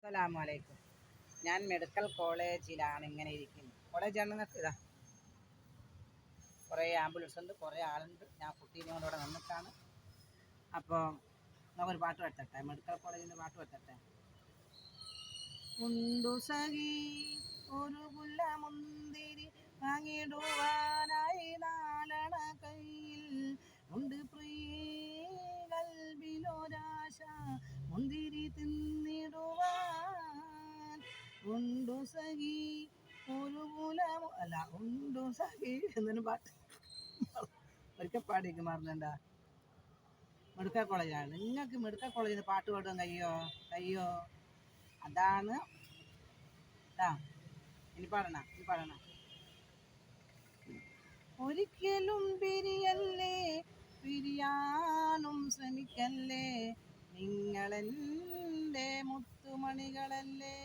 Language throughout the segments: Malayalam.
അസ്സലാമലൈക്കും. ഞാൻ മെഡിക്കൽ കോളേജിലാണ് ഇങ്ങനെ ഇരിക്കുന്നത്. കോളേജാണെന്ന് ഇതാ കുറേ ആംബുലൻസ് ഉണ്ട്, കുറേ ആളുണ്ട്. ഞാൻ കുട്ടീനെയോട് ഇവിടെ നിന്നിട്ടാണ്. അപ്പോൾ നമുക്കൊരു പാട്ട് വരുത്തട്ടെ, മെഡിക്കൽ കോളേജിൽ നിന്ന് പാട്ട് വരുത്തട്ടെ. ഉണ്ടു സഖി ഒരു പുല്ല മുന്തിരി വാങ്ങിടുവാനായി നാലണ കയ്യിൽ ഉണ്ട് പ്രിയൽബിലൊരാശ മുന്തിരി തിന്നിടുവാൻ. ഉണ്ടു സഖി ഒരു പുല അല്ല ഉണ്ടു സഖി എന്നൊരു പാട്ട് ഒരിക്കൽ പാടിക്ക് മറന്നെന്താ. മെഡിക്കൽ കോളേജാണ്. നിങ്ങൾക്ക് മെഡിക്കൽ കോളേജിൽ നിന്ന് പാട്ട് പാടാൻ കഴിയോ? അതാണ് ഇനി പാടണ. ഒരിക്കലും പിരിയല്ലേ, പിരിയാനും ശ്രമിക്കല്ലേ, നിങ്ങളെൻ്റെ മുത്തുമണികളല്ലേ.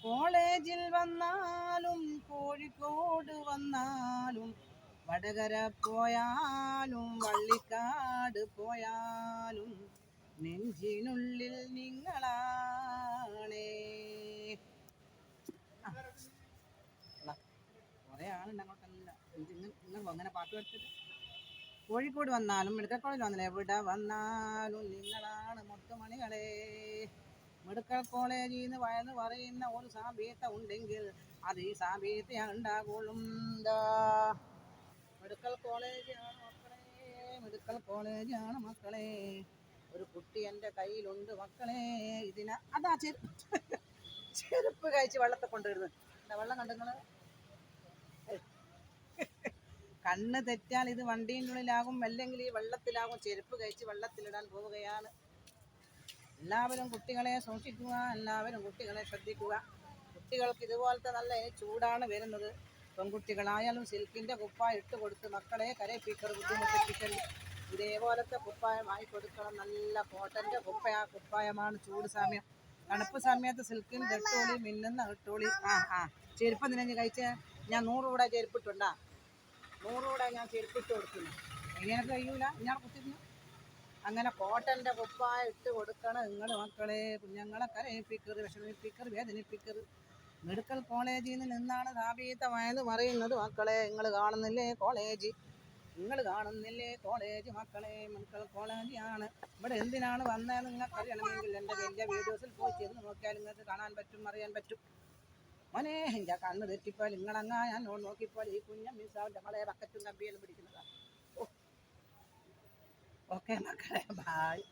കോളേജിൽ വന്നാലും കോഴിക്കോട് വന്നാലും വടകര പോയാലും വള്ളിക്കാട് പോയാലും നെഞ്ചിനുള്ളിൽ നിങ്ങളാണേ. കുറേ ആളുണ്ട് അങ്ങോട്ടല്ല. നിങ്ങൾ അങ്ങനെ പാട്ട് പഠിച്ചത്. കോഴിക്കോട് വന്നാലും മെഡിക്കൽ കോളേജ് വന്നാലും എവിടെ വന്നാലും നിങ്ങളാണ് മുത്തുമണികളെ. മെഡിക്കൽ കോളേജിൽ നിന്ന് വയന്ന് പറയുന്ന ഒരു സാബീത്ത ഉണ്ടെങ്കിൽ അത് ഈ സാബീത്ത ഉണ്ടാകും. മെഡിക്കൽ കോളേജാണ് മക്കളെ. ഒരു കുട്ടി എൻ്റെ കയ്യിലുണ്ട് മക്കളെ. അതാ ചെരുപ്പ് കഴിച്ച് വെള്ളത്തെ കൊണ്ടുവരുന്നത്. എന്താ വെള്ളം കണ്ടുങ്ങൾ? കണ്ണ് തെറ്റാൽ ഇത് വണ്ടീൻ്റെ ഉള്ളിലാകും, അല്ലെങ്കിൽ ഈ വെള്ളത്തിലാകും. ചെരുപ്പ് കഴിച്ച് വെള്ളത്തിലിടാൻ പോവുകയാണ്. എല്ലാവരും കുട്ടികളെ സൂക്ഷിക്കുക, എല്ലാവരും കുട്ടികളെ ശ്രദ്ധിക്കുക. കുട്ടികൾക്ക് ഇതുപോലത്തെ നല്ല ചൂടാണ് വരുന്നത്. പെൺകുട്ടികളായാലും സിൽക്കിൻ്റെ കുപ്പായം ഇട്ട് കൊടുത്ത് മക്കളെ കരയിപ്പിക്കരുത്, ബുദ്ധിമുട്ടിപ്പിക്കരുത്. ഇതേപോലത്തെ കുപ്പായം വാങ്ങിക്കൊടുക്കണം. നല്ല കോട്ടൻ്റെ കുപ്പായമാണ് ചൂട് സമയം. തണുപ്പ് സമയത്ത് സിൽക്കിൻ ഇട്ടോളി, മിന്നുന്ന ഇട്ടോളി. ചെരുപ്പ് നിനഞ്ഞ് കഴിച്ച് ഞാൻ 100 കൂടെ ചെരുപ്പിട്ടുണ്ടാ. 100 കൂടെ ഞാൻ ചെരുപ്പിട്ട് കൊടുക്കുന്നു. ഇങ്ങനെ കഴിയൂല, ഞാൻ കുത്തിരുന്നു. അങ്ങനെ കോട്ടൻ്റെ കുപ്പായം ഇട്ട് കൊടുക്കണം നിങ്ങൾ മക്കളെ. കുഞ്ഞുങ്ങളെ കരയിപ്പിക്കരുത്, വിഷമിപ്പിക്കരുത്, വേദനിപ്പിക്കരുത്. മെഡിക്കൽ കോളേജിൽ നിന്നാണ് സ്ഥാപിതമായെന്ന് പറയുന്നത് മക്കളെ. നിങ്ങൾ കാണുന്നില്ലേ കോളേജ് മക്കളെ? മെഡിക്കൽ കോളേജാണ്. ഇവിടെ എന്തിനാണ് വന്നതെന്ന് നിങ്ങൾക്ക് അറിയണമെങ്കിൽ എൻ്റെ വലിയ വീഡിയോസിൽ പോയി ചെന്ന് നോക്കിയാൽ നിങ്ങൾക്ക് കാണാൻ പറ്റും, അറിയാൻ പറ്റും. മോനെ എൻ്റെ കണ്ണ് തെറ്റിപ്പോൾ നിങ്ങളങ്ങാ ഞാൻ നോക്കിപ്പോൾ ഈ കുഞ്ഞ മിസ്സാവിൻ്റെ മകളെ ബക്കറ്റും കമ്പിയെല്ലാം പിടിക്കുന്നതാണ്. ഓക്കെ മക്കളെ, ബായ്.